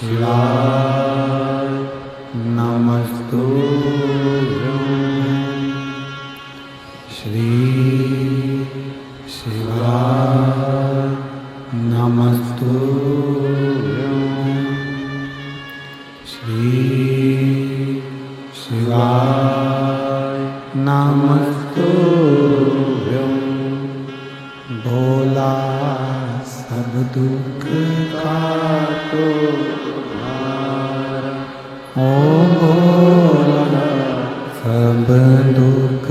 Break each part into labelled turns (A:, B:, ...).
A: शिवाय नमस्तुभ्यं श्री शिवाय नमस्तुभ्यं श्री शिवाय नमस्तुभ्यं भोला सब दुख काटो ओ भोला सब दुख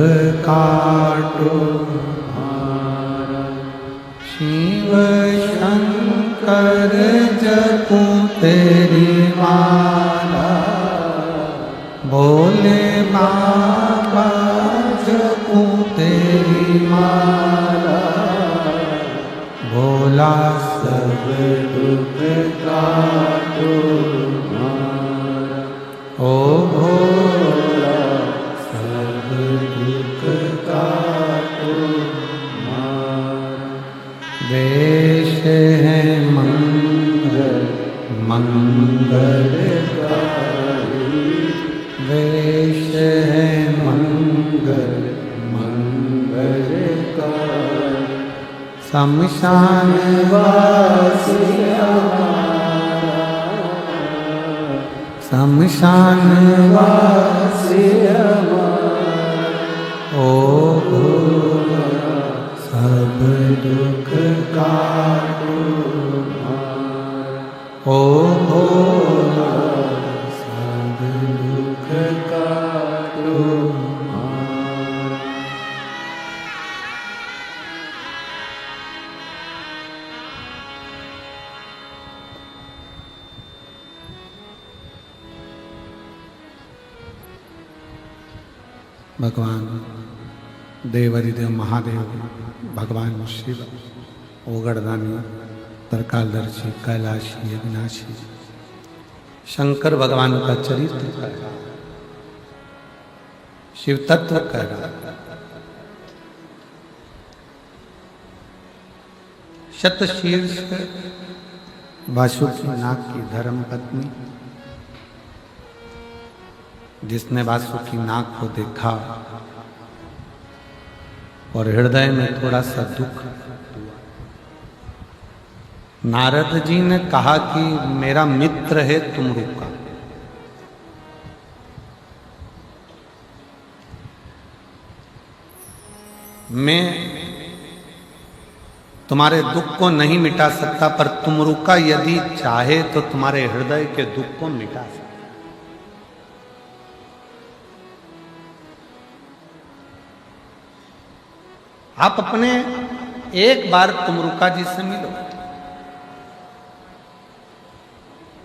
A: काटो शिव शंकर जपूं तेरी माला भोले बाबा जपूं तेरी माला भोला सब दुख काटो ओ भोला सब दुख काटो वेश है मंगल मंगलकारी वेश है मंगल मंगलकारी शमशान वासी शमशान वासी ओ भोला सब दुख काटो ओ भोला सब दुख काटो भगवान देवरिदेव महादेव भगवान शिव ओगड़दानी तरकालदर्शी कैलाशी अविनाशी शंकर भगवान का चरित्र कर रहा शिव तत्व कर रहा शतशीर्ष वासुकी नाग की धर्म पत्नी जिसने वासुकी नाग को देखा और हृदय में थोड़ा सा दुख हुआ। नारद जी ने कहा कि मेरा मित्र है तुमरुका, मैं तुम्हारे दुख को नहीं मिटा सकता, पर तुमरुका यदि चाहे तो तुम्हारे हृदय के दुख को मिटा सकता। आप अपने एक बार तुमरुका जी से मिलो,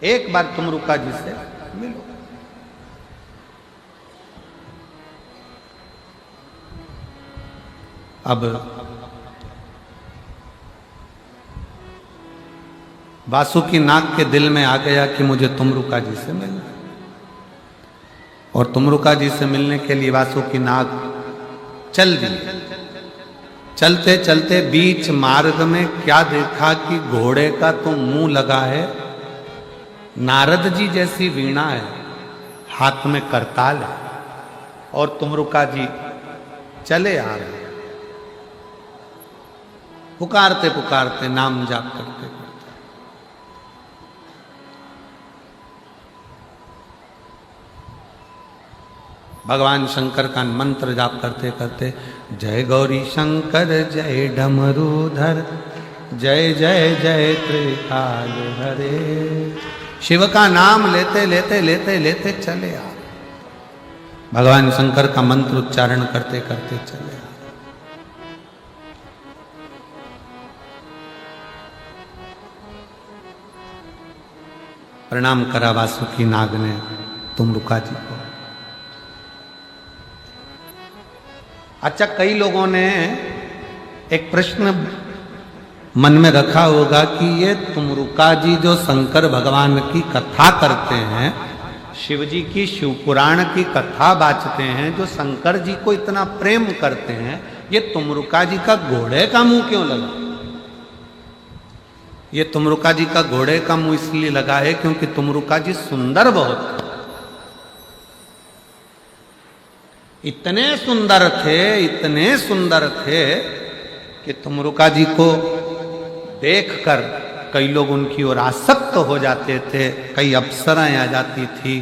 A: एक बार तुमरुका जी से मिलो। अब वासुकी नाग के दिल में आ गया कि मुझे तुमरुका जी से मिलना, और तुमरुका जी से मिलने के लिए वासुकी नाग चल दिए। चलते चलते बीच मार्ग में क्या देखा कि घोड़े का तो मुंह लगा है, नारद जी जैसी वीणा है, हाथ में करताल है, और तुमरुका जी चले आ रहे हैं पुकारते पुकारते नाम जाप करते करते। भगवान शंकर का मंत्र जाप करते करते जय गौरी शंकर जय डमरूधर जय जय जय त्रिकाल हरे, शिव का नाम लेते लेते लेते लेते चले आ। भगवान शंकर का मंत्र उच्चारण करते करते चले आ। प्रणाम करा वासुकी नाग ने तुमरुका जी को। अच्छा, कई लोगों ने एक प्रश्न मन में रखा होगा कि ये तुमरुका जी जो शंकर भगवान की कथा करते हैं, शिव जी की शिवपुराण की कथा बाँचते हैं, जो शंकर जी को इतना प्रेम करते हैं, ये तुमरुका जी का घोड़े का मुंह क्यों लगा? ये तुमरुका जी का घोड़े का मुंह इसलिए लगा है क्योंकि तुमरुका जी सुंदर बहुत थे। इतने सुंदर थे कि तुमरुका जी को देखकर कई लोग उनकी ओर आसक्त हो जाते थे। कई अप्सराएं आ जाती थी,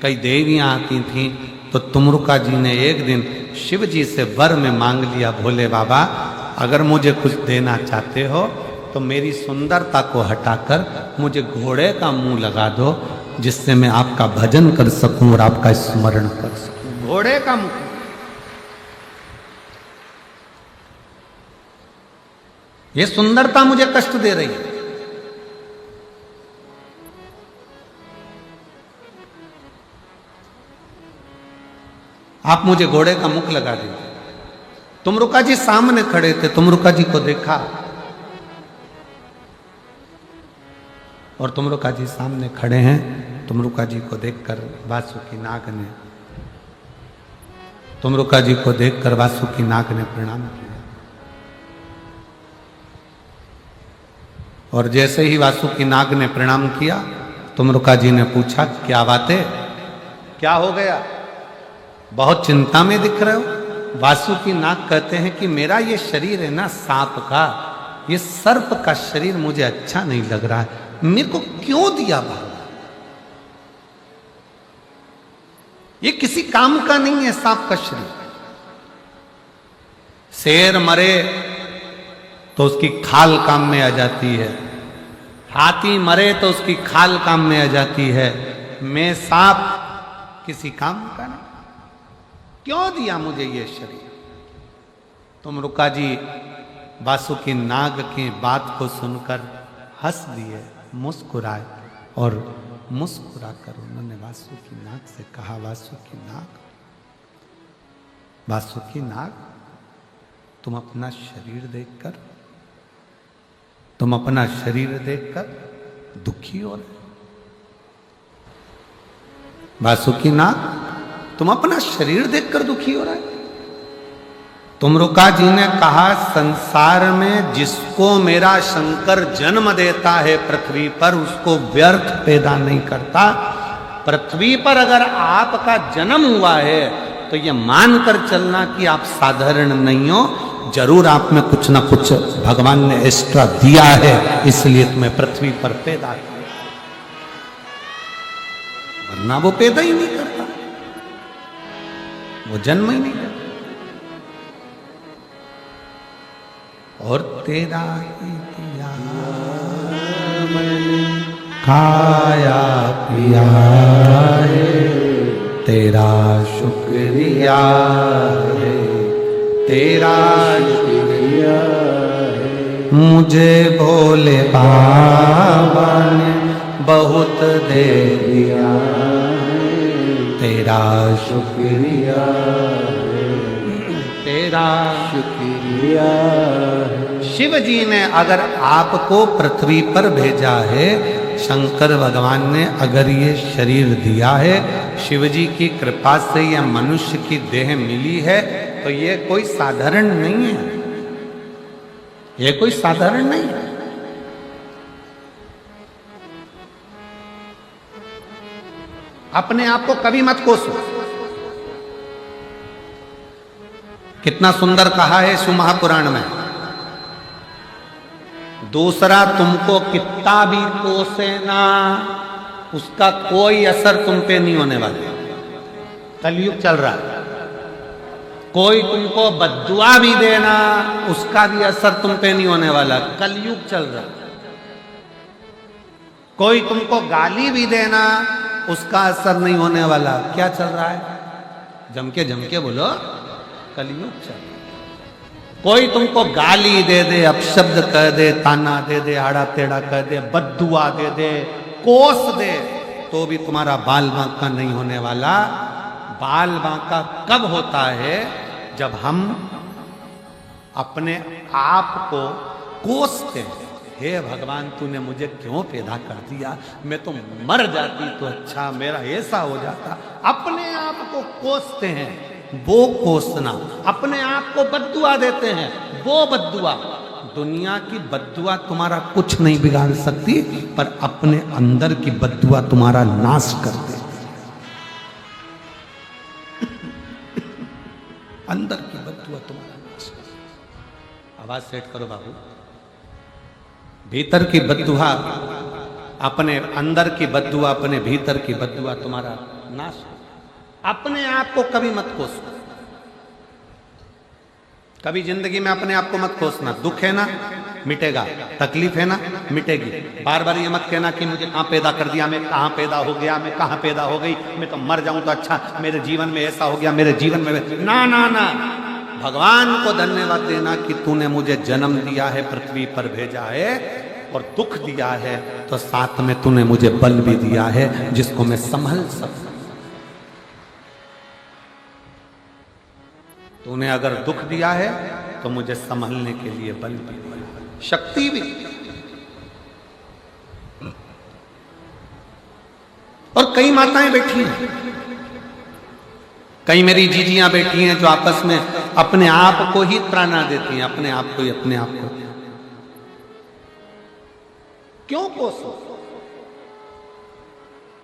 A: कई देवियां आती थीं। तो तुमरुका जी ने एक दिन शिव जी से वर में मांग लिया, भोले बाबा अगर मुझे कुछ देना चाहते हो तो मेरी सुंदरता को हटाकर मुझे घोड़े का मुंह लगा दो, जिससे मैं आपका भजन कर सकूं और आपका स्मरण कर सकूं। घोड़े का मुंह, ये सुंदरता मुझे कष्ट दे रही है। आप मुझे घोड़े का मुख लगा दीजिए। तुमरुका जी सामने खड़े थे, तुमरुका जी को देखा और तुमरुका जी सामने खड़े हैं। तुमरुका जी को देखकर वासुकी नाग ने प्रणाम किया। और जैसे ही वासुकी नाग ने प्रणाम किया, तुमरुका जी ने पूछा क्या बात है, क्या हो गया, बहुत चिंता में दिख रहे हो। वासुकी नाग कहते हैं कि मेरा ये शरीर है ना सांप का, ये सर्प का शरीर मुझे अच्छा नहीं लग रहा है, मेरे को क्यों दिया भगवान? ये किसी काम का नहीं है सांप का शरीर। शेर मरे तो उसकी खाल काम में आ जाती है, हाथी मरे तो उसकी खाल काम में आ जाती है, मैं सांप किसी काम का नहीं, क्यों दिया मुझे ये शरीर? तुमरुका जी वासुकी नाग की बात को सुनकर हंस दिए, मुस्कुराए और मुस्कुराकर उन्होंने वासुकी नाग से कहा, वासुकी नाग तुम अपना शरीर देखकर दुखी हो रहे। वासुकी नाग तुम अपना शरीर देखकर दुखी हो रहा है। तुमरुका जी ने कहा, संसार में जिसको मेरा शंकर जन्म देता है पृथ्वी पर, उसको व्यर्थ पैदा नहीं करता। पृथ्वी पर अगर आपका जन्म हुआ है तो ये मानकर चलना कि आप साधारण नहीं हो, जरूर आप में कुछ ना कुछ भगवान ने एक्स्ट्रा दिया है, इसलिए तुम्हें पृथ्वी पर पैदा किया, वरना वो पैदा ही नहीं करता, वो जन्म ही नहीं करता। और तेरा ही दिया मैंने खाया पिया है, तेरा शुक्रिया है, तेरा शुक्रिया है, मुझे भोले बाबा ने बहुत दे दिया है, तेरा शुक्रिया है, तेरा शुक्रिया है। शिव जी ने अगर आपको पृथ्वी पर भेजा है, शंकर भगवान ने अगर ये शरीर दिया है, शिव जी की कृपा से यह मनुष्य की देह मिली है, तो ये कोई साधारण नहीं है, ये कोई साधारण नहीं है। अपने आप को कभी मत कोसो। कितना सुंदर कहा है शिव महापुराण में, दूसरा तुमको कितना भी कोसे ना, उसका कोई असर तुम पे नहीं होने वाला। कलयुग चल रहा है, कोई तुमको बद्दुआ भी देना, उसका भी असर तुम पे नहीं होने वाला। कलयुग चल रहा है। कोई तुमको गाली भी देना, उसका असर नहीं होने वाला। क्या चल रहा है? जम के बोलो, कलयुग चल रहा है। कोई तुमको गाली दे दे, अपशब्द कह दे, ताना दे दे, आड़ा टेढ़ा कह दे, बद्दुआ दे दे, कोस दे, तो भी तुम्हारा बाल बांका नहीं होने वाला। बाल बांका कब होता है? जब हम अपने आप को कोसते हैं, हे भगवान तूने मुझे क्यों पैदा कर दिया, मैं तो मर जाती तो अच्छा, मेरा ऐसा हो जाता। अपने आप को कोसते हैं, वो कोसना। अपने आप को बद्दुआ देते हैं, वो बद्दुआ। दुनिया की बद्दुआ तुम्हारा कुछ नहीं बिगाड़ सकती, पर अपने अंदर की बद्दुआ तुम्हारा नाश कर दे। अंदर की बद्दुआ तुम्हारा नाश कर दे। आवाज सेट करो बाबू। भीतर की बद्दुआ, अपने अंदर की बद्दुआ, अपने भीतर की बद्दुआ तुम्हारा नाश। अपने आप को कभी मत कोसो, कभी जिंदगी में अपने आप को मत कोसना। दुख है ना, मिटेगा। तकलीफ है ना, मिटेगी। बार बार ये मत कहना कि मुझे कहां पैदा कर दिया, मैं कहां पैदा हो गया, मैं कहां पैदा हो गई, मैं तो मर जाऊं तो अच्छा, मेरे जीवन में ऐसा हो गया, मेरे जीवन में ना ना ना। भगवान को धन्यवाद देना कि तूने मुझे जन्म दिया है, पृथ्वी पर भेजा है और दुख दिया है, तो साथ में तूने मुझे बल भी दिया है जिसको मैं संभल सकूं। तूने अगर दुख दिया है तो मुझे संभलने के लिए बल भी, शक्ति भी। और कई माताएं बैठी हैं, कई मेरी जीजियां बैठी हैं जो आपस में अपने आप को ही त्राना देती हैं, अपने आप को ही, अपने आप को। क्यों कोसो?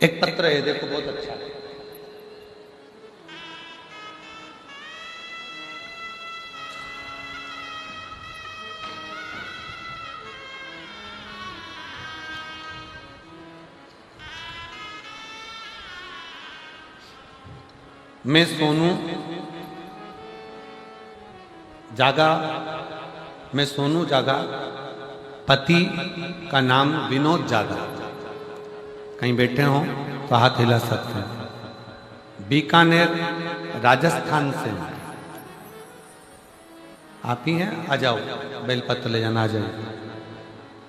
A: एक पत्र है, देखो बहुत अच्छा है। मैं सोनू जागा, मैं सोनू जागा, पति का नाम विनोद जागा। कहीं बैठे हो तो हाथ हिला सकते हैं। बीकानेर राजस्थान से आप ही हैं, आ जाओ, बेलपत्र ले जाना, आ जाओ।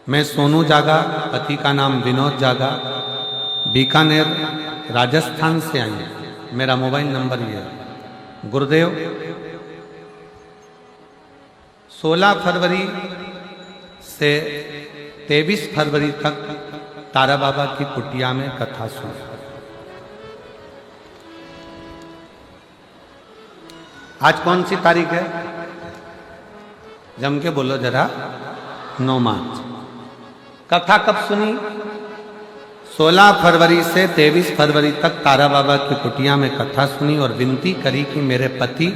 A: मैं सोनू जागा, पति का नाम विनोद जागा, बीकानेर राजस्थान से आई हूं। मेरा मोबाइल नंबर ये है। गुरुदेव 16 फरवरी से 23 फरवरी तक तारा बाबा की कुटिया में कथा सुन। आज कौन सी तारीख है? जम के बोलो जरा। 9 मार्च। कथा कब सुनी? 16 फरवरी से 23 फरवरी तक तारा बाबा की कुटिया में कथा सुनी और विनती करी कि मेरे पति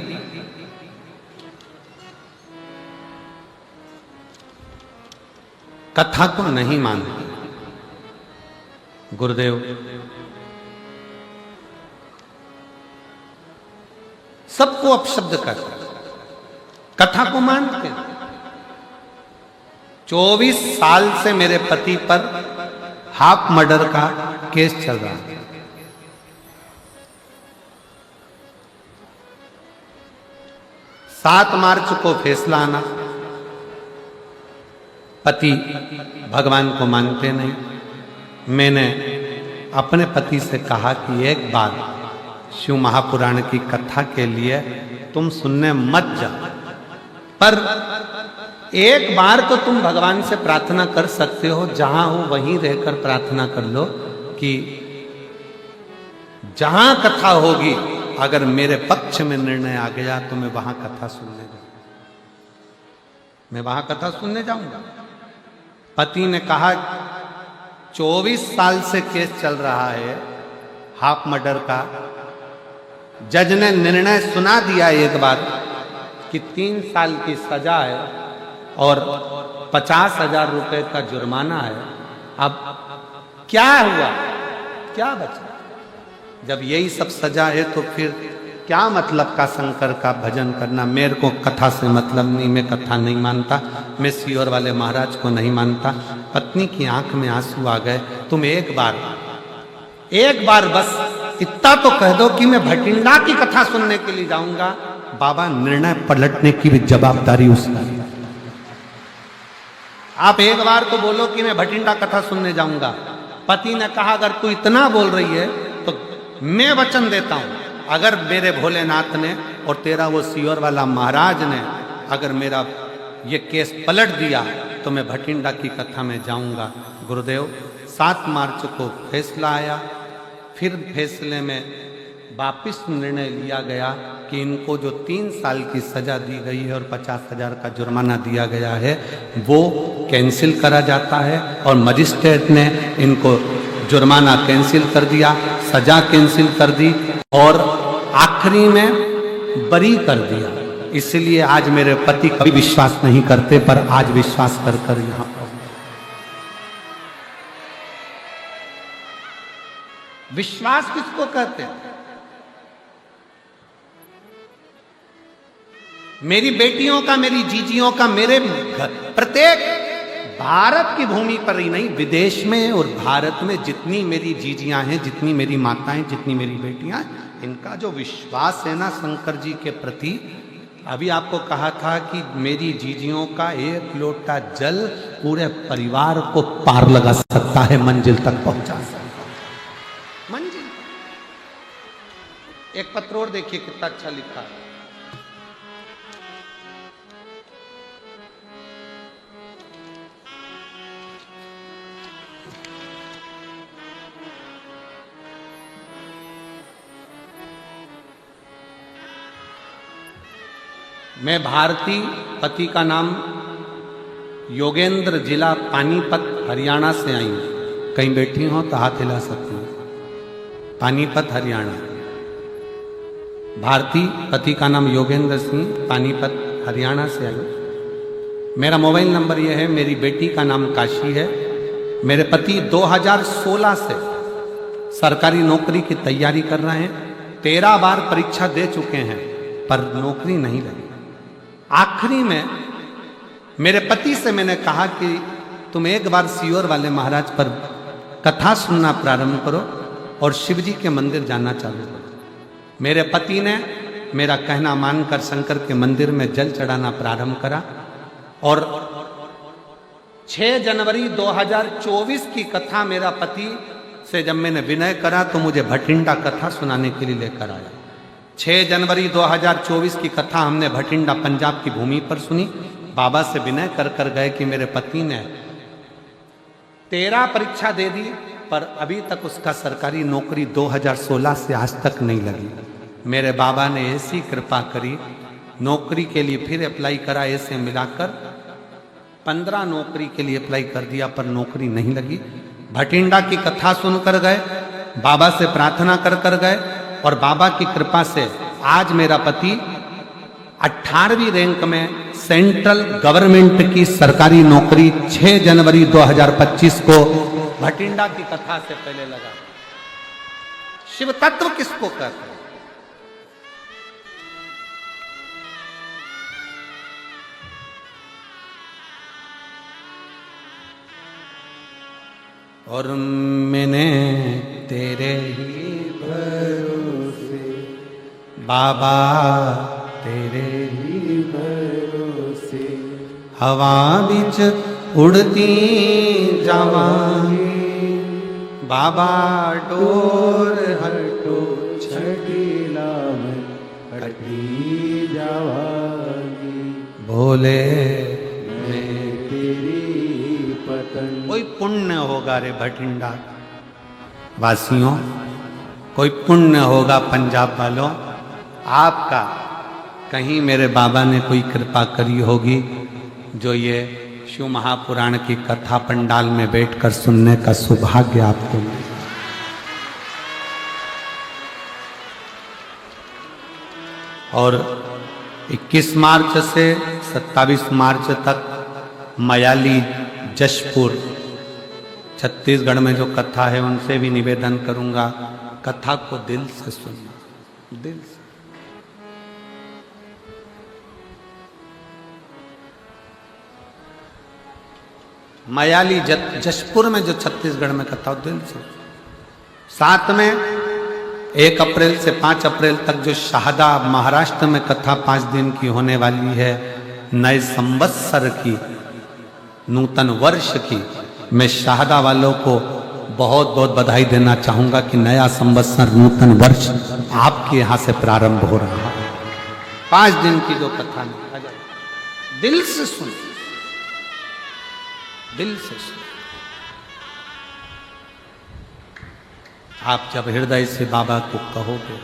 A: कथा को नहीं मानते। गुरुदेव सबको अपशब्द कर, कथा को मानते। 24 साल से मेरे पति पर हाफ मर्डर का केस चल रहा है। 7 मार्च को फैसला आना। पति भगवान को मानते नहीं। मैंने अपने पति से कहा कि एक बार शिव महापुराण की कथा के लिए तुम सुनने मत जाओ, पर एक बार तो तुम भगवान से प्रार्थना कर सकते हो, जहां हो वहीं रहकर प्रार्थना कर लो कि जहां कथा होगी अगर मेरे पक्ष में निर्णय आ गया तो मैं वहां कथा सुनने जाऊंगा, मैं वहां कथा सुनने जाऊंगा। पति ने कहा 24 साल से केस चल रहा है हाफ मर्डर का। जज ने निर्णय सुना दिया एक बार कि 3 साल की सजा है और 50,000 रुपए का जुर्माना है। अब क्या हुआ, क्या बचा? जब यही सब सजा है तो फिर क्या मतलब का शंकर का भजन करना? मेरे को कथा से मतलब नहीं, मैं कथा नहीं मानता, मैं सीहोर वाले महाराज को नहीं मानता। पत्नी की आंख में आंसू आ गए। तुम एक बार बस इतना तो कह दो कि मैं भटिंडा की कथा सुनने के लिए जाऊंगा। बाबा निर्णय पलटने की भी जवाबदारी उसका। आप एक बार तो बोलो कि मैं भटिंडा कथा सुनने जाऊंगा। पति ने कहा अगर तू इतना बोल रही है तो मैं वचन देता हूं, अगर मेरे भोलेनाथ ने और तेरा वो सीहोर वाला महाराज ने अगर मेरा ये केस पलट दिया तो मैं भटिंडा की कथा में जाऊंगा। गुरुदेव 7 मार्च को फैसला आया। फिर फैसले में वापिस निर्णय लिया गया कि इनको जो 3 साल की सजा दी गई है और 50,000 का जुर्माना दिया गया है वो कैंसिल करा जाता है। और मजिस्ट्रेट ने इनको जुर्माना कैंसिल कर दिया, सजा कैंसिल कर दी और आखिरी में बरी कर दिया। इसलिए आज मेरे पति कभी विश्वास नहीं करते, पर आज विश्वास कर कर यहां पर। विश्वास किसको कहते हैं? मेरी बेटियों का, मेरी जीजियों का, मेरे प्रत्येक भारत की भूमि पर ही नहीं, विदेश में और भारत में जितनी मेरी जीजियां हैं, जितनी मेरी माताएं, जितनी मेरी बेटियां, इनका जो विश्वास है ना शंकर जी के प्रति, अभी आपको कहा था कि मेरी जीजियों का 1 लोटा जल पूरे परिवार को पार लगा सकता है, मंजिल तक पहुंचा सकता है। मंजिल। एक पत्र और देखिए कितना अच्छा लिखा है। मैं भारती, पति का नाम योगेंद्र, जिला पानीपत, हरियाणा से आई हूँ। कहीं बैठी हो तो हाथ हिला सकती हूँ। पानीपत, हरियाणा। भारती, पति का नाम योगेंद्र सिंह, पानीपत, हरियाणा से आई हूँ। मेरा मोबाइल नंबर यह है। मेरी बेटी का नाम काशी है। मेरे पति 2016 से सरकारी नौकरी की तैयारी कर रहे हैं। 13 बार परीक्षा दे चुके हैं पर नौकरी नहीं लगी। आखिरी में मेरे पति से मैंने कहा कि तुम एक बार सियोर वाले महाराज पर कथा सुनना प्रारंभ करो और शिव जी के मंदिर जाना चालू करो। मेरे पति ने मेरा कहना मानकर शंकर के मंदिर में जल चढ़ाना प्रारंभ करा और 6 जनवरी 2024 की कथा मेरा पति से जब मैंने विनय करा तो मुझे भटिंडा कथा सुनाने के लिए लेकर आया। 6 जनवरी 2024 की कथा हमने भटिंडा पंजाब की भूमि पर सुनी। बाबा से विनय कर कर गए कि मेरे पति ने 13 परीक्षा दे दी पर अभी तक उसका सरकारी नौकरी 2016 से आज तक नहीं लगी। मेरे बाबा ने ऐसी कृपा करी, नौकरी के लिए फिर अप्लाई करा। ऐसे मिलाकर 15 नौकरी के लिए अप्लाई कर दिया पर नौकरी नहीं लगी। भटिंडा की कथा सुनकर गए, बाबा से प्रार्थना कर कर गए और बाबा की कृपा से आज मेरा पति 18वीं रैंक में सेंट्रल गवर्नमेंट की सरकारी नौकरी 6 जनवरी 2025 को भटिंडा की कथा से पहले लगा। शिव तत्व किसको कहते हैं? और मैंने तेरे ही भरोसे बाबा, तेरे ही भरोसे हवा बिच उड़ती जावांगी बाबा, डोर हटो छठीला में हटी जावांगी। भोले मैं तेरी पतंग। कोई पुण्य होगा रे भटिंडा वासियों, कोई पुण्य होगा पंजाब वालों आपका। कहीं मेरे बाबा ने कोई कृपा करी होगी जो ये शिव महापुराण की कथा पंडाल में बैठकर सुनने का सौभाग्य आपको मिला। और 21 मार्च से 27 मार्च तक मयाली, जशपुर, छत्तीसगढ़ में जो कथा है उनसे भी निवेदन करूंगा, कथा को दिल से सुनना, दिल से। मयाली, जशपुर में जो छत्तीसगढ़ में कथा, दिल से। साथ में 1 अप्रैल से 5 अप्रैल तक जो शाहदा महाराष्ट्र में कथा 5 दिन की होने वाली है, नए संवत्सर की, नूतन वर्ष की, मैं शाहदा वालों को बहुत बहुत बधाई देना चाहूंगा कि नया संवत्सर, नूतन वर्ष आपके यहां से प्रारंभ हो रहा है। 5 दिन की जो कथा है, दिल से सुन, दिल से सुन। आप जब हृदय से बाबा को कहोगे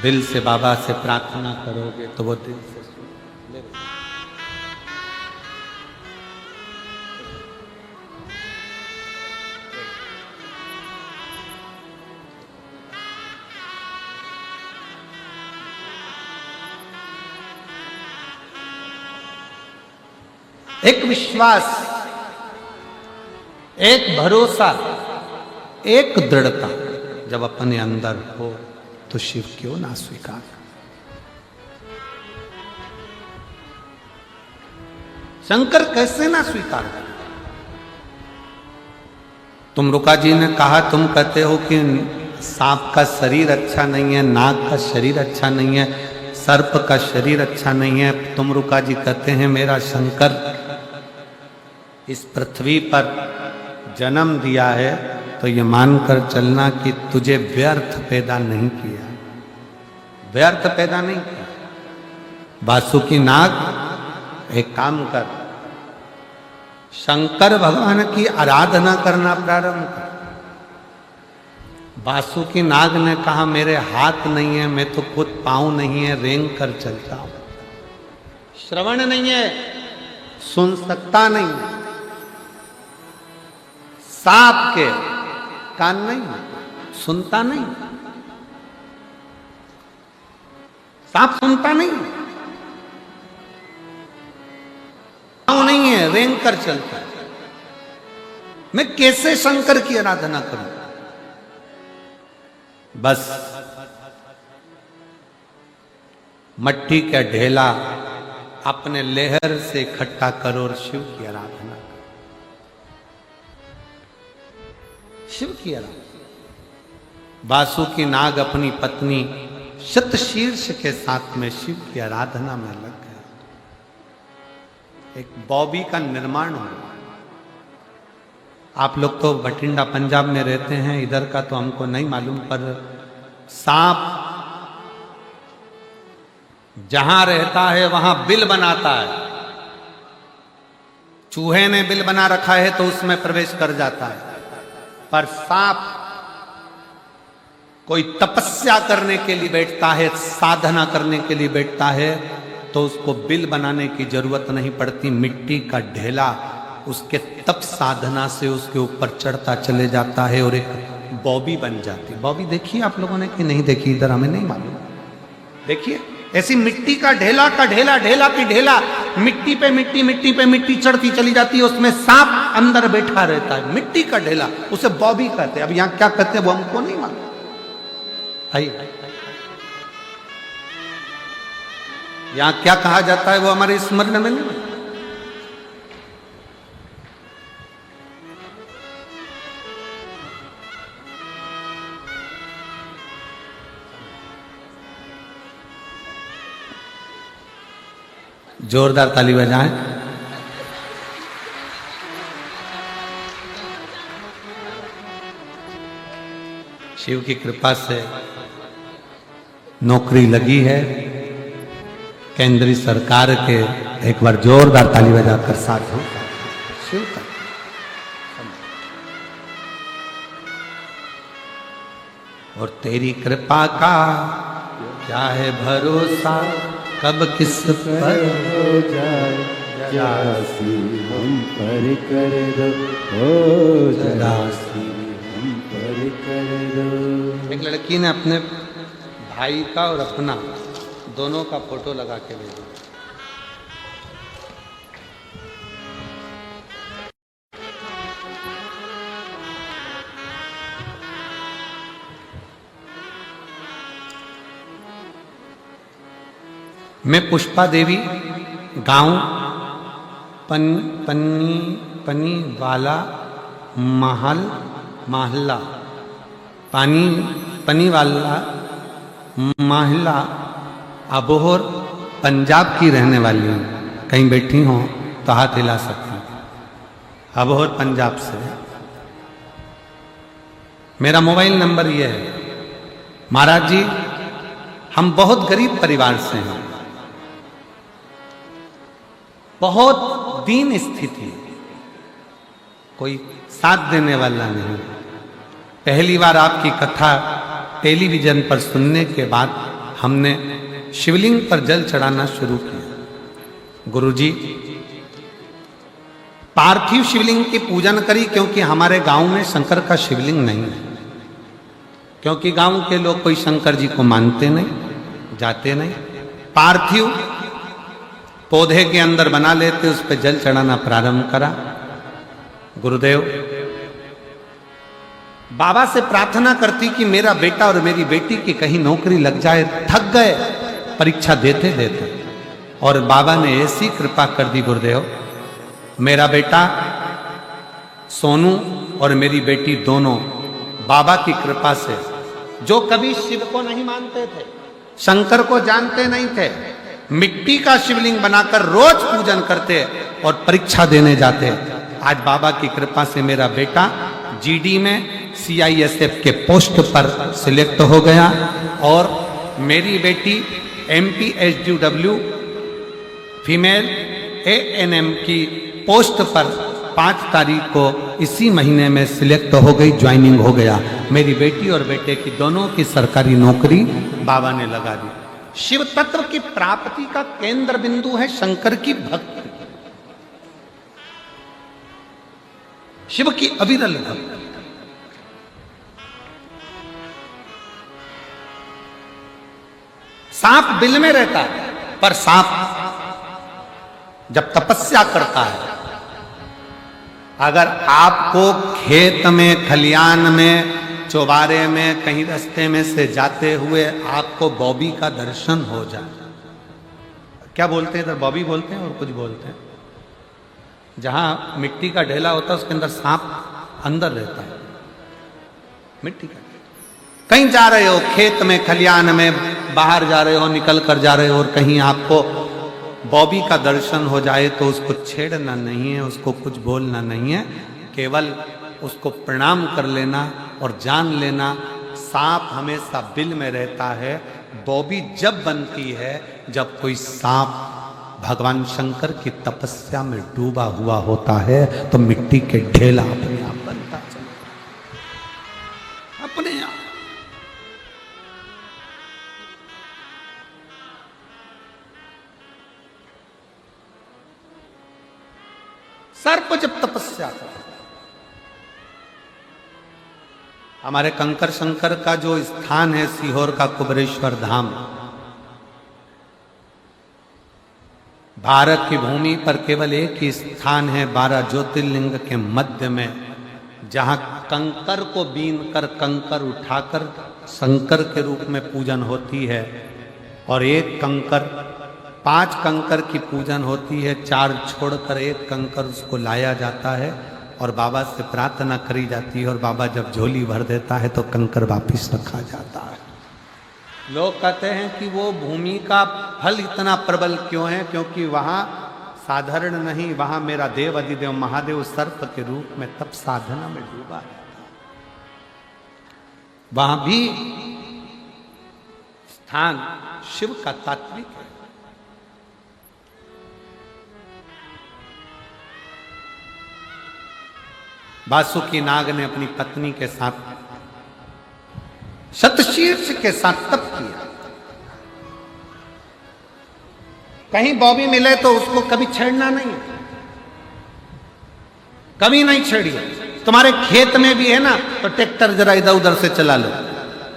A: दिल से बाबा से प्रार्थना करोगे तो वो दिल से ले लो। एक विश्वास, एक भरोसा, एक दृढ़ता जब अपने अंदर हो तो शिव क्यों ना स्वीकार। शंकर कैसे ना स्वीकार कर। तुमरुका जी ने कहा, तुम कहते हो कि सांप का शरीर अच्छा नहीं है, नाग का शरीर अच्छा नहीं है, सर्प का शरीर अच्छा नहीं है। तुमरुका जी कहते हैं मेरा शंकर इस पृथ्वी पर जन्म दिया है तो ये मानकर चलना कि तुझे व्यर्थ पैदा नहीं किया, व्यर्थ पैदा नहीं किया। वासुकी नाग, एक काम कर, शंकर भगवान की आराधना करना प्रारंभ कर। वासुकी नाग ने कहा मेरे हाथ नहीं है, मैं तो खुद पांव नहीं है, रेंग कर चलता हूं, श्रवण नहीं है, सुन सकता नहीं, सांप के कान नहीं, सुनता नहीं, सांप सुनता नहीं, पांव नहीं है, रेंग कर चलता है। मैं कैसे शंकर की आराधना करूं? बस मट्टी का ढेला अपने लेहर से इकट्ठा करो और शिव की आराधना करो, शिव की आराधना। वासुकी नाग अपनी पत्नी शतशीर्ष के साथ में शिव की आराधना में लग गए। एक बॉबी का निर्माण हुआ। आप लोग तो बठिंडा पंजाब में रहते हैं, इधर का तो हमको नहीं मालूम, पर सांप जहां रहता है वहां बिल बनाता है। चूहे ने बिल बना रखा है तो उसमें प्रवेश कर जाता है, पर सांप कोई तपस्या करने के लिए बैठता है, साधना करने के लिए बैठता है, तो उसको बिल बनाने की जरूरत नहीं पड़ती। मिट्टी का ढेला उसके तप साधना से उसके ऊपर चढ़ता चले जाता है और एक बॉबी बन जाती। बॉबी देखिए आप लोगों ने कि नहीं देखी? इधर हमें नहीं मालूम। देखिए ऐसी मिट्टी का ढेला ढेला की ढेला, मिट्टी पे मिट्टी चढ़ती चली जाती है, उसमें सांप अंदर बैठा रहता है। मिट्टी का ढेला, उसे बॉबी कहते हैं। अब यहां क्या कहते हैं वो हमको नहीं मालूम। आइए, यहां क्या कहा जाता है वो हमारे स्मरण में नहीं। जोरदार ताली बजाएं। शिव की कृपा से नौकरी लगी है केंद्रीय सरकार के। एक बार जोरदार ताली बजाकर साथ हो शिव का। और तेरी कृपा का क्या है भरोसा, कब किस पर हो जाए
B: जासी हम पर कर दो, हो जासी हम पर कर दो।
A: एक लड़की ने अपने भाई का और अपना दोनों का फोटो लगा के भेजा। मैं पुष्पा देवी, गांव पनी वाला महल्ला पनी वाला महल्ला अबोहर पंजाब की रहने वाली हूँ। कहीं बैठी हो तो हाथ हिला सकती हूँ। अबोहर पंजाब से। मेरा मोबाइल नंबर ये है। महाराज जी, हम बहुत गरीब परिवार से हैं, बहुत दीन स्थिति, कोई साथ देने वाला नहीं। पहली बार आपकी कथा टेलीविजन पर सुनने के बाद हमने शिवलिंग पर जल चढ़ाना शुरू किया। गुरुजी पार्थिव शिवलिंग की पूजन करी, क्योंकि हमारे गांव में शंकर का शिवलिंग नहीं है, क्योंकि गांव के लोग कोई शंकर जी को मानते नहीं, जाते नहीं। पार्थिव पौधे के अंदर बना लेते, उस पर जल चढ़ाना प्रारंभ करा। गुरुदेव बाबा से प्रार्थना करती कि मेरा बेटा और मेरी बेटी की कहीं नौकरी लग जाए, थक गए परीक्षा देते देते। और बाबा ने ऐसी कृपा कर दी गुरुदेव, मेरा बेटा सोनू और मेरी बेटी दोनों बाबा की कृपा से, जो कभी शिव को नहीं मानते थे, शंकर को जानते नहीं थे, मिट्टी का शिवलिंग बनाकर रोज पूजन करते और परीक्षा देने जाते। आज बाबा की कृपा से मेरा बेटा जीडी में CISF के पोस्ट पर सिलेक्ट हो गया और मेरी बेटी MPSDW फीमेल ANM की पोस्ट पर 5 तारीख को इसी महीने में सिलेक्ट हो गई, ज्वाइनिंग हो गया। मेरी बेटी और बेटे की दोनों की सरकारी नौकरी बाबा ने लगा दी। शिव तत्व की प्राप्ति का केंद्र बिंदु है शंकर की भक्ति, शिव की अविरल भक्ति। सांप बिल में रहता है, पर सांप जब तपस्या करता है, अगर आपको खेत में, खलियान में, चौबारे में, कहीं रास्ते में से जाते हुए आपको बॉबी का दर्शन हो जाए, क्या बोलते हैं इधर, बॉबी बोलते हैं और कुछ बोलते हैं, जहां मिट्टी का ढेला होता है उसके अंदर सांप अंदर रहता है, मिट्टी का। कहीं जा रहे हो, खेत में, खलियान में, बाहर जा रहे हो, निकल कर जा रहे हो और कहीं आपको बॉबी का दर्शन हो जाए तो उसको छेड़ना नहीं है, उसको कुछ बोलना नहीं है, केवल उसको प्रणाम कर लेना और जान लेना सांप हमेशा बिल में रहता है। बॉबी जब बनती है जब कोई सांप भगवान शंकर की तपस्या में डूबा हुआ होता है, तो मिट्टी के ढेला अपने आप बनता चलता, अपने आप। सर्प जब तपस्या करता, हमारे कंकर शंकर का जो स्थान है सीहोर का कुबरेश्वर धाम, भारत की भूमि पर केवल एक ही स्थान है 12 ज्योतिर्लिंग के मध्य में, जहां कंकर को बीन कर, कंकर उठाकर शंकर के रूप में पूजन होती है। और एक कंकर, 5 कंकर की पूजन होती है, 4 छोड़कर एक कंकर उसको लाया जाता है और बाबा से प्रार्थना करी जाती है। और बाबा जब झोली भर देता है तो कंकर वापिस रखा जाता है। लोग कहते हैं कि वो भूमि का फल इतना प्रबल क्यों है, क्योंकि वहां साधारण नहीं, वहां मेरा देव अधिदेव महादेव सर्प के रूप में तप साधना में डूबा है। वहां भी स्थान शिव का तात्विक है। वासुकी नाग ने अपनी पत्नी के साथ, शतशीर्ष के साथ तप किया। कहीं बॉबी मिले तो उसको कभी छेड़ना नहीं, कभी नहीं छेड़िए। तुम्हारे खेत में भी है ना तो ट्रैक्टर जरा इधर उधर से चला लो,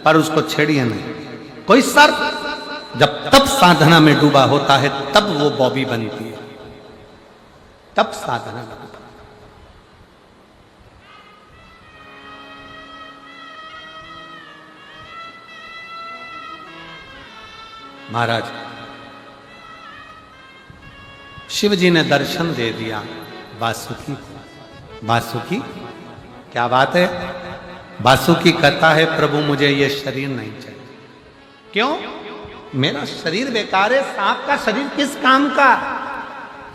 A: पर उसको छेड़िए नहीं। कोई सर्प जब तप साधना में डूबा होता है तब वो बॉबी बनती है, तप साधना में। महाराज शिव जी ने दर्शन दे दिया वासुकी को। वासुकी क्या बात है, वासुकी कहता है प्रभु मुझे ये शरीर नहीं चाहिए। क्यों? मेरा शरीर बेकार है, सांप का शरीर किस काम का?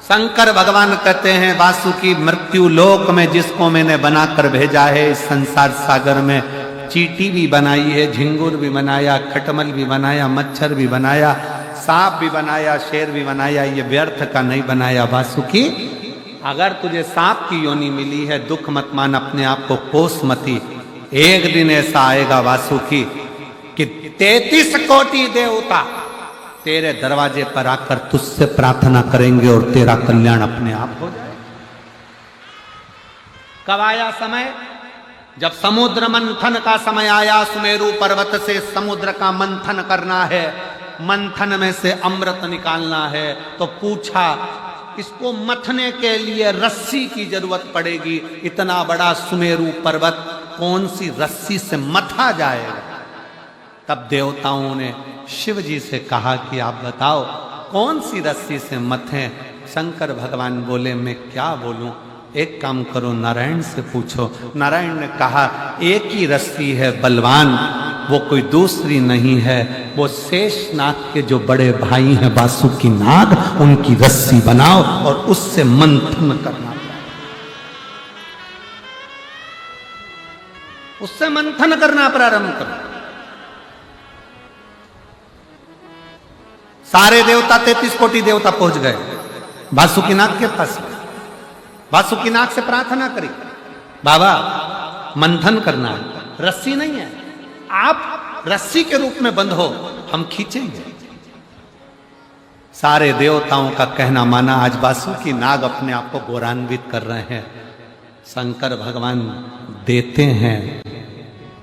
A: शंकर भगवान कहते हैं वासुकी मृत्यु लोक में जिसको मैंने बनाकर भेजा है, इस संसार सागर में चींटी भी बनाई है, झिंगुर भी बनाया, खटमल भी बनाया, मच्छर भी बनाया, सांप भी बनाया, शेर भी बनाया, ये व्यर्थ का नहीं बनाया। वासुकी अगर तुझे सांप की योनि मिली है, दुख मत मान, अपने आप को कोस मती। एक दिन ऐसा आएगा वासुकी कि 33 कोटि देवता तेरे दरवाजे पर आकर तुझसे प्रार्थना करेंगे और तेरा कल्याण अपने आप हो जाए। कब आया समय? जब समुद्र मंथन का समय आया। सुमेरु पर्वत से समुद्र का मंथन करना है, मंथन में से अमृत निकालना है। तो पूछा, इसको मथने के लिए रस्सी की जरूरत पड़ेगी। इतना बड़ा सुमेरु पर्वत कौन सी रस्सी से मथा जाएगा? तब देवताओं ने शिव जी से कहा कि आप बताओ कौन सी रस्सी से मथें? शंकर भगवान बोले, मैं क्या बोलूं, एक काम करो, नारायण से पूछो। नारायण ने कहा, एक ही रस्सी है बलवान, वो कोई दूसरी नहीं है, वो शेषनाग के जो बड़े भाई हैं वासुकी नाग, उनकी रस्सी बनाओ और उससे मंथन करना, उससे मंथन करना प्रारंभ करो। सारे देवता 33 कोटि देवता पहुंच गए वासुकी नाग के पास। वासुकी नाग से प्रार्थना करी, बाबा मंथन करना है, रस्सी नहीं है, आप रस्सी के रूप में बंध हो, हम खींचेंगे। सारे देवताओं का कहना माना। आज वासुकी नाग अपने आप को गौरवान्वित कर रहे हैं। शंकर भगवान देते हैं,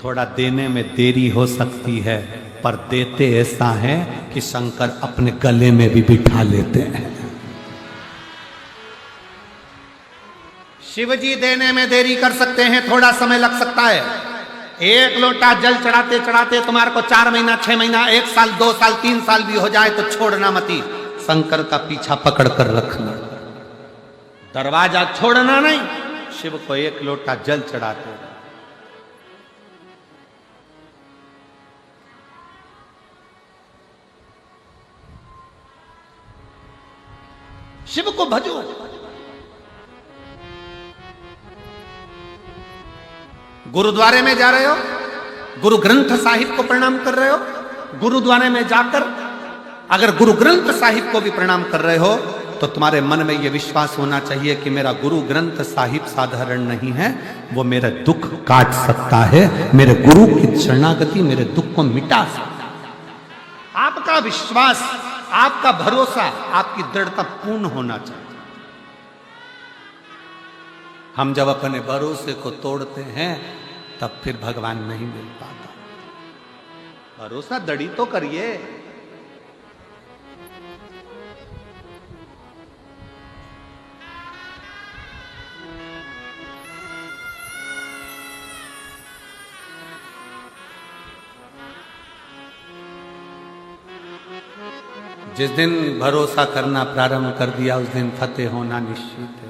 A: थोड़ा देने में देरी हो सकती है, पर देते ऐसा है कि शंकर अपने गले में भी बिठा लेते हैं। शिव जी देने में देरी कर सकते हैं, थोड़ा समय लग सकता है। एक लोटा जल चढ़ाते चढ़ाते तुम्हारे को 4 महीना, 6 महीना, 1 साल, 2 साल, 3 साल भी हो जाए तो छोड़ना मती। शंकर का पीछा पकड़ कर रखना, दरवाजा छोड़ना नहीं। शिव को 1 लोटा जल चढ़ाते, शिव को भजो। गुरुद्वारे में जा रहे हो, गुरु ग्रंथ साहिब को प्रणाम कर रहे हो, गुरुद्वारे में जाकर अगर गुरु ग्रंथ साहिब को भी प्रणाम कर रहे हो तो तुम्हारे मन में यह विश्वास होना चाहिए कि मेरा गुरु ग्रंथ साहिब साधारण नहीं है, वो मेरा दुख काट सकता है, मेरे गुरु की शरणागति मेरे दुख को मिटा सकता है। आपका विश्वास, आपका भरोसा, आपकी दृढ़ता पूर्ण होना चाहिए। हम जब अपने भरोसे को तोड़ते हैं तब फिर भगवान नहीं मिल पाता। भरोसा दड़ी तो करिए। जिस दिन भरोसा करना प्रारंभ कर दिया उस दिन फतेह होना निश्चित है।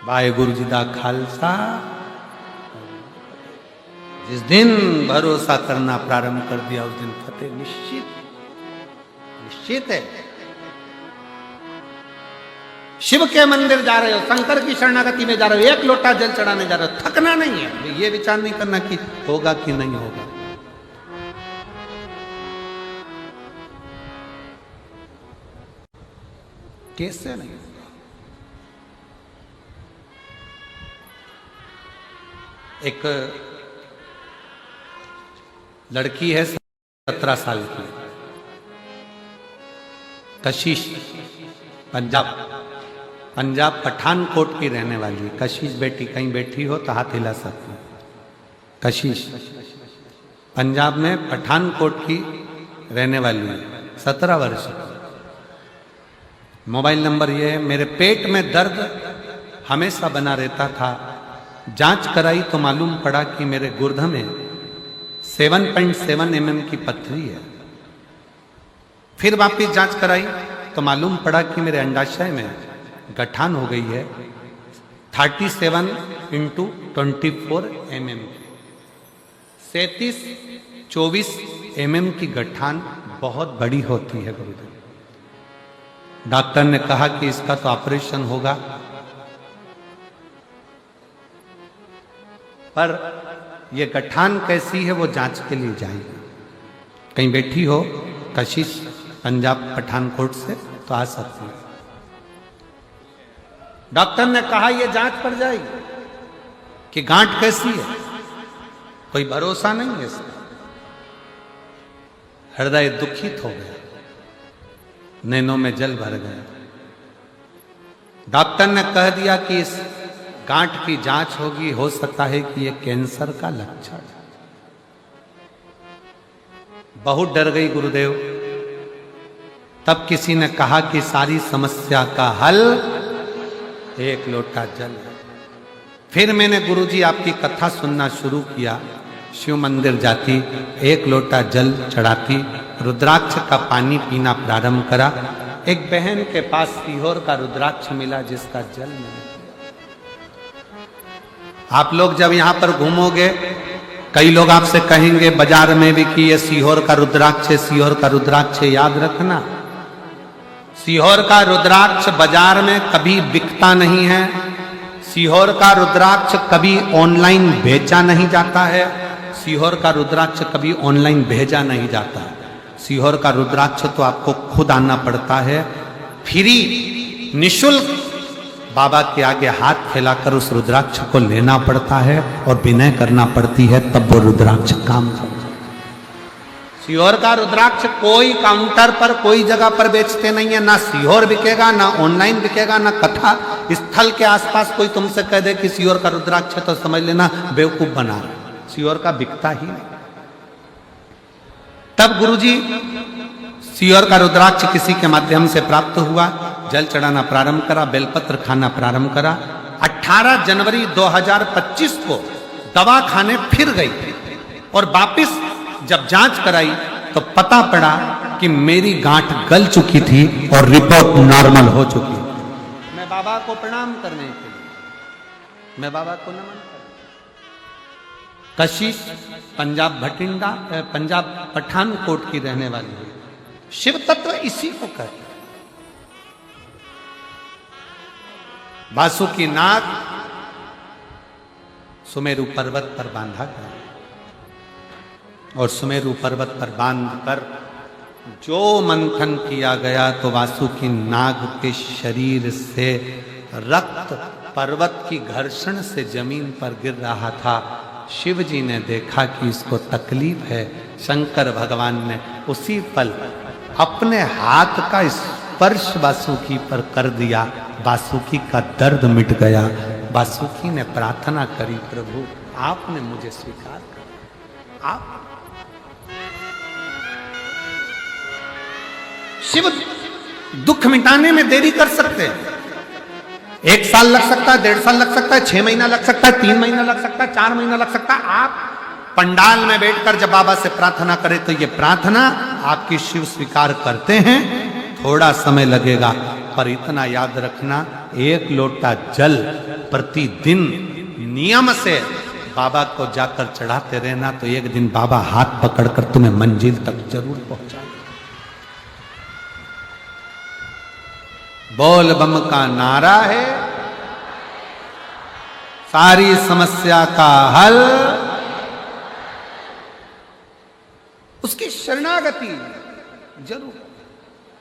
A: वाहेगुरु जी दा खालसा। जिस दिन भरोसा करना प्रारंभ कर दिया उस दिन फतेह निश्चित है। शिव के मंदिर जा रहे हो, शंकर की शरणागति में जा रहे हो, 1 लोटा जल चढ़ाने जा रहे हो, थकना नहीं है। ये विचार नहीं करना कि होगा कि नहीं होगा। कैसे नहीं होगा? एक लड़की है 17 साल की, कशिश, पंजाब पठानकोट की रहने वाली। कशिश बेटी कहीं बैठी हो तो हाथ हिला सकती। कशिश पंजाब में पठानकोट की रहने वाली है, 17 वर्ष। मोबाइल नंबर ये है, मेरे पेट में दर्द हमेशा बना रहता था, जांच कराई तो मालूम पड़ा कि मेरे गुर्दे में 7.7 mm की पथरी है। फिर वापिस जांच कराई तो मालूम पड़ा कि मेरे अंडाशय में गठान हो गई है 37 × 24 mm, 37-24 mm की गठान बहुत बड़ी होती है गुरुदेव। डॉक्टर ने कहा कि इसका तो ऑपरेशन होगा, पर यह गठान कैसी है वो जांच के लिए जाएगी। कहीं बैठी हो कशिश पंजाब पठानकोट से तो आ सकती है। डॉक्टर ने कहा यह जांच पड़ जाएगी कि गांठ कैसी है। कोई भरोसा नहीं है इसका। हृदय दुखित हो गया, नैनों में जल भर गया। डॉक्टर ने कह दिया कि इस गांठ की जांच होगी, हो सकता है कि यह कैंसर का लक्षण है। बहुत डर गई गुरुदेव। तब किसी ने कहा कि सारी समस्या का हल एक लोटा जल है। फिर मैंने गुरुजी आपकी कथा सुनना शुरू किया। शिव मंदिर जाती, एक लोटा जल चढ़ाती, रुद्राक्ष का पानी पीना प्रारंभ करा। एक बहन के पास सीहोर का रुद्राक्ष मिला जिसका जल मैंने पिया। आप लोग जब यहां पर घूमोगे, कई लोग आपसे कहेंगे बाजार में भी कि ये सीहोर का रुद्राक्ष है, सीहोर का रुद्राक्ष है। याद रखना, सीहोर का रुद्राक्ष बाजार में कभी बिकता नहीं है। सीहोर का रुद्राक्ष कभी ऑनलाइन बेचा नहीं जाता है। सीहोर का रुद्राक्ष कभी ऑनलाइन भेजा नहीं जाता है। सीहोर का रुद्राक्ष तो आपको खुद आना पड़ता है, फ्री निशुल्क बाबा के आगे हाथ फैलाकर उस रुद्राक्ष को लेना पड़ता है और विनय करना पड़ती है, तब वो रुद्राक्ष काम करता है। सीहोर का रुद्राक्ष कोई काउंटर पर, कोई जगह पर बेचते नहीं है। ना सीहोर बिकेगा, ना ऑनलाइन बिकेगा, ना कथा स्थल के आसपास कोई तुमसे कह दे कि सीहोर का रुद्राक्ष है तो समझ लेना बेवकूफ बना रहा। सीहोर का बिकता ही नहीं। तब गुरुजी सीहोर का रुद्राक्ष किसी के माध्यम से प्राप्त हुआ, जल चढ़ाना प्रारंभ करा, बेलपत्र खाना प्रारंभ करा। 18 जनवरी 2025 को दवा खाने फिर गई और वापिस जब जांच कराई तो पता पड़ा कि मेरी गांठ गल चुकी थी और रिपोर्ट नॉर्मल हो चुकी। मैं बाबा को प्रणाम करने के लिए, मैं बाबा को नमन कर, कशिश पंजाब भटिंडा, पंजाब पठानकोट की रहने वाली है। शिव तत्व इसी को कहते हैं। बासुकी नाग सुमेरु पर्वत पर बांधा गया और सुमेरु पर्वत पर बांधकर जो मंथन किया गया तो वासुकी नाग के शरीर से रक्त पर्वत की घर्षण से जमीन पर गिर रहा था। शिव जी ने देखा कि इसको तकलीफ है। शंकर भगवान ने उसी पल अपने हाथ का स्पर्श वासुकी पर कर दिया। वासुकी का दर्द मिट गया। वासुकी ने प्रार्थना करी, प्रभु आपने मुझे स्वीकार कर। आप शिव दुख मिटाने में देरी कर सकते हैं। 1 साल लग सकता है, 1.5 साल लग सकता है, 6 महीना लग सकता है, 3 महीना लग सकता है, 4 महीना लग सकता है। आप पंडाल में बैठकर जब बाबा से प्रार्थना करें तो ये प्रार्थना आपकी शिव स्वीकार करते हैं। थोड़ा समय लगेगा पर इतना याद रखना, 1 लोटा जल प्रतिदिन नियम से बाबा को जाकर चढ़ाते रहना तो एक दिन बाबा हाथ पकड़कर तुम्हें मंजिल तक जरूर पहुंचाएंगे। बोल बम का नारा है सारी समस्या का हल, उसकी शरणागति जरूर।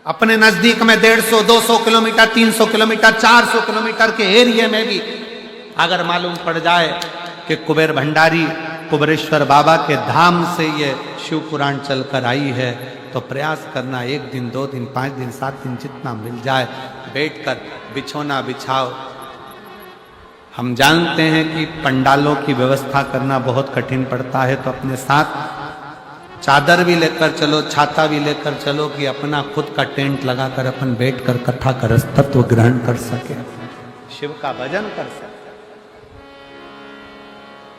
A: अपने नजदीक में 150, 200 किलोमीटर, 300 किलोमीटर, 400 किलोमीटर के एरिया में भी अगर मालूम पड़ जाए कि कुबेर भंडारी कुबेरेश्वर बाबा के धाम से ये शिव पुराण चलकर आई है तो प्रयास करना, 1 दिन, 2 दिन, 5 दिन, 7 दिन जितना मिल जाए बैठकर बिछौना बिछाओ। हम जानते हैं कि पंडालों की व्यवस्था करना बहुत कठिन पड़ता है तो अपने साथ चादर भी लेकर चलो, छाता भी लेकर चलो कि अपना खुद का टेंट लगाकर अपन बैठकर कथा का तत्व ग्रहण कर सके, शिव का भजन कर सके,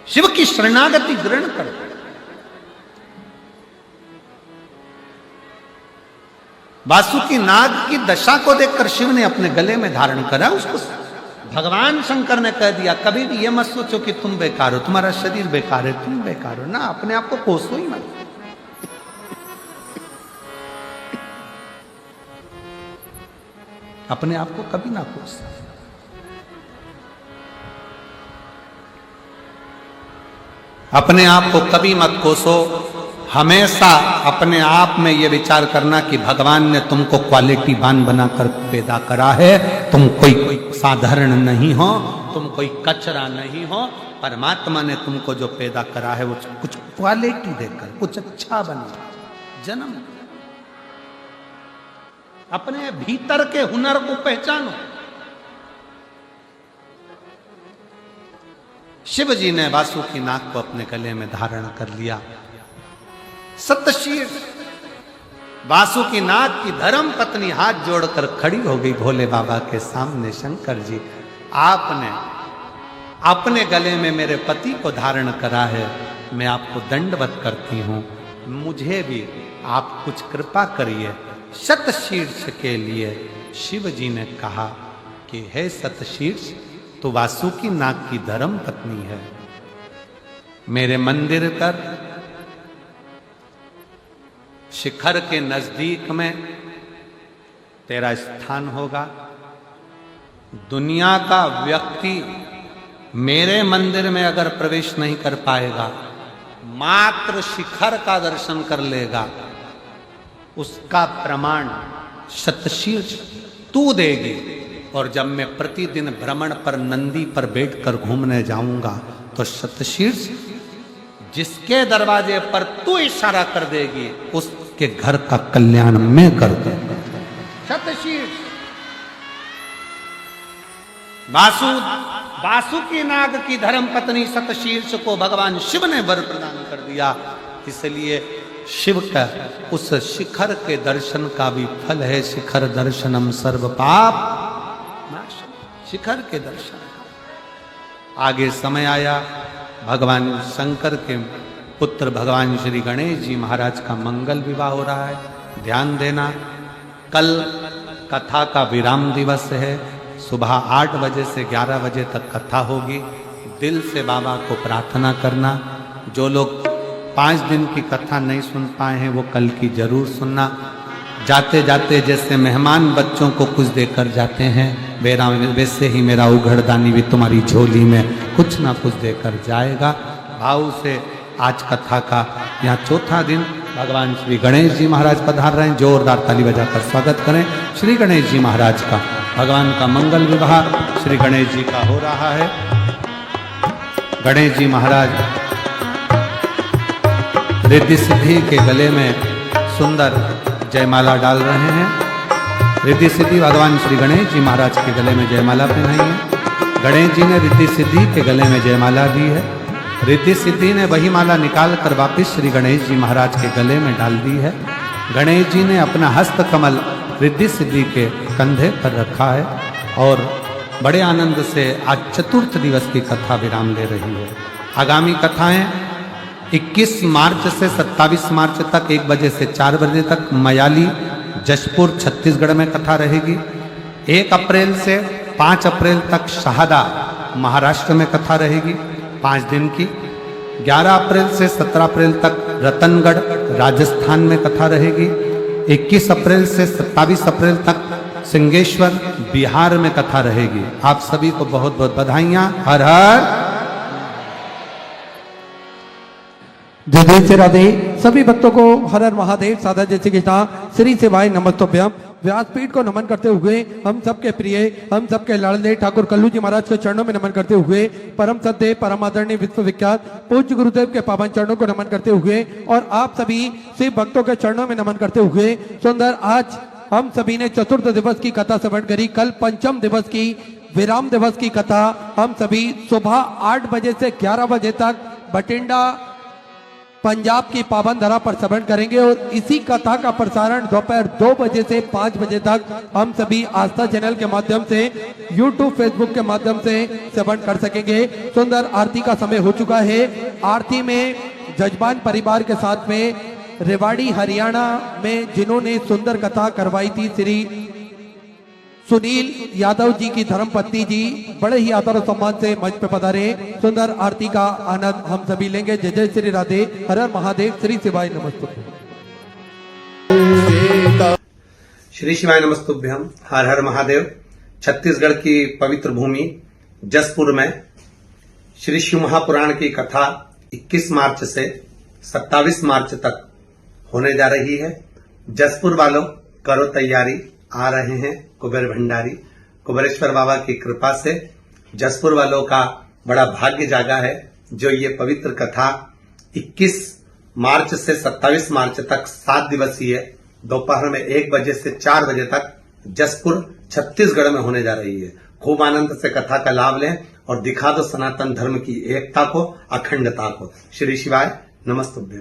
A: शिव की शरणागति ग्रहण कर। वासुकी नाग की दशा को देखकर शिव ने अपने गले में धारण करा। उसको भगवान शंकर ने कह दिया कभी भी ये मत सोचो कि तुम बेकार हो, तुम्हारा शरीर बेकार है, तुम बेकार हो ना, अपने आप को कोसो ही मत। अपने आप को कभी ना कोसो। अपने आप को कभी मत कोसो। हमेशा अपने आप में ये विचार करना कि भगवान ने तुमको क्वालिटीवान बनाकर पैदा करा है। तुम कोई साधारण नहीं हो, तुम कोई कचरा नहीं हो, परमात्मा ने तुमको जो पैदा करा है वो कुछ क्वालिटी देकर कुछ अच्छा बनो, जन्म अपने भीतर के हुनर को पहचानो। शिव जी ने वासुकी नाग को अपने गले में धारण कर लिया। सतशीर्ष वासुकी नाग की धर्म पत्नी हाथ जोड़कर खड़ी हो गई भोले बाबा के सामने। शंकर जी, आपने अपने गले में मेरे पति को धारण करा है, मैं आपको दंडवत करती हूं, मुझे भी आप कुछ कृपा करिए। सतशीर्ष के लिए शिव जी ने कहा कि हे सतशीर्ष, तो वासुकी नाग की धर्म पत्नी है, मेरे मंदिर कर शिखर के नजदीक में तेरा स्थान होगा। दुनिया का व्यक्ति मेरे मंदिर में अगर प्रवेश नहीं कर पाएगा, मात्र शिखर का दर्शन कर लेगा, उसका प्रमाण सतशीर्ष तू देगी। और जब मैं प्रतिदिन भ्रमण पर नंदी पर बैठकर घूमने जाऊंगा तो सतशीर्ष जिसके दरवाजे पर तू इशारा कर देगी उसके घर का कल्याण मैं कर दूंगा। सतशीर्ष वासुकी नाग की धर्म पत्नी सतशीर्ष को भगवान शिव ने वर प्रदान कर दिया। इसलिए शिव का उस शिखर के दर्शन का भी फल है, शिखर दर्शनम सर्व पाप नाशनम। शिखर के दर्शन आगे समय आया, भगवान शंकर के पुत्र भगवान श्री गणेश जी महाराज का मंगल विवाह हो रहा है। ध्यान देना, कल कथा का विराम दिवस है। सुबह 8 बजे से 11 बजे तक कथा होगी। दिल से बाबा को प्रार्थना करना। जो लोग 5 दिन की कथा नहीं सुन पाए हैं वो कल की जरूर सुनना। जाते जाते जैसे मेहमान बच्चों को कुछ देकर जाते हैं, वैसे ही मेरा उघड़दानी भी तुम्हारी झोली में कुछ ना कुछ देकर जाएगा। भाव से आज कथा का यहाँ 4था दिन भगवान श्री गणेश जी महाराज पधार रहे हैं। जोरदार ताली बजाकर स्वागत करें श्री गणेश जी महाराज का। भगवान का मंगल विवाह श्री गणेश जी का हो रहा है। गणेश जी महाराज रिद्धि सिद्धि के गले में सुंदर जयमाला डाल रहे हैं। रिद्धि सिद्धि भगवान श्री गणेश जी महाराज के गले में जयमाला पहनाई है। गणेश जी ने रिद्धि सिद्धि के गले में जयमाला दी है। रिद्धि सिद्धि ने वही माला निकाल कर वापिस श्री गणेश जी महाराज के गले में डाल दी है। गणेश जी ने अपना हस्त कमल रिद्धि सिद्धि के कंधे पर रखा है और बड़े आनंद से आज चतुर्थ दिवस की कथा विराम ले रही है। आगामी कथाएं 21 मार्च से 27 मार्च तक 1 बजे से 4 बजे तक मयाली जशपुर छत्तीसगढ़ में कथा रहेगी। 1 अप्रैल से 5 अप्रैल तक शहादा महाराष्ट्र में कथा रहेगी 5 दिन की। 11 अप्रैल से 17 अप्रैल तक रतनगढ़ राजस्थान में कथा रहेगी। 21 अप्रैल से 27 अप्रैल तक सिंगेश्वर बिहार में कथा रहेगी। आप सभी को बहुत बहुत बधाइयां। हर हर
C: जय जय श्री राधे। सभी भक्तों को हर हर महादेव सादा जय श्री कृष्णा श्री शिवाय नमस्तोभ्यम। व्यासपीठ को नमन करते हुए हम सबके प्रिय, हम सबके लाडले ठाकुर कल्लू जी महाराज के चरणों में नमन करते हुए परम सद्देव परम आदरणीय विश्वविख्यात पूज्य गुरुदेव के पावन चरणों को नमन करते हुए और आप सभी शिव भक्तों के चरणों में नमन करते हुए सुंदर आज हम सभी ने चतुर्थ दिवस की कथा श्रवण करी। कल पंचम दिवस की विराम दिवस की कथा हम सभी सुबह 8 बजे से 11 बजे तक बठिंडा पंजाब की पावन धरा पर श्रवण करेंगे और इसी कथा का प्रसारण दोपहर 2 बजे से 5 बजे तक हम सभी आस्था चैनल के माध्यम से YouTube फेसबुक के माध्यम से श्रवण कर सकेंगे। सुंदर आरती का समय हो चुका है। आरती में जजमान परिवार के साथ में रेवाड़ी हरियाणा में जिन्होंने सुंदर कथा करवाई थी श्री सुनील यादव जी की धर्मपत्नी जी बड़े ही आदर और सम्मान से मंच पे पधारे। सुंदर आरती का आनंद हम सभी लेंगे। जय जय श्री राधे। हर हर महादेव। श्री शिवाय नमस्तुभ्यम।
A: श्री शिवाय नमस्तुभ्यम। हर हर महादेव। छत्तीसगढ़ की पवित्र भूमि जसपुर में श्री शिव महापुराण की कथा 21 मार्च से 27 मार्च तक होने जा रही है। जसपुर वालों करो तैयारी, आ रहे हैं कुबेर भंडारी। कुबेरेश्वर बाबा की कृपा से जसपुर वालों का बड़ा भाग्य जागा है जो ये पवित्र कथा 21 मार्च से 27 मार्च तक 7 दिवसीय दोपहर में 1 बजे से 4 बजे तक जसपुर छत्तीसगढ़ में होने जा रही है। खूब आनंद से कथा का लाभ लें और दिखा दो सनातन धर्म की एकता को, अखंडता को। श्री शिवाय नमस्तुभ्यं।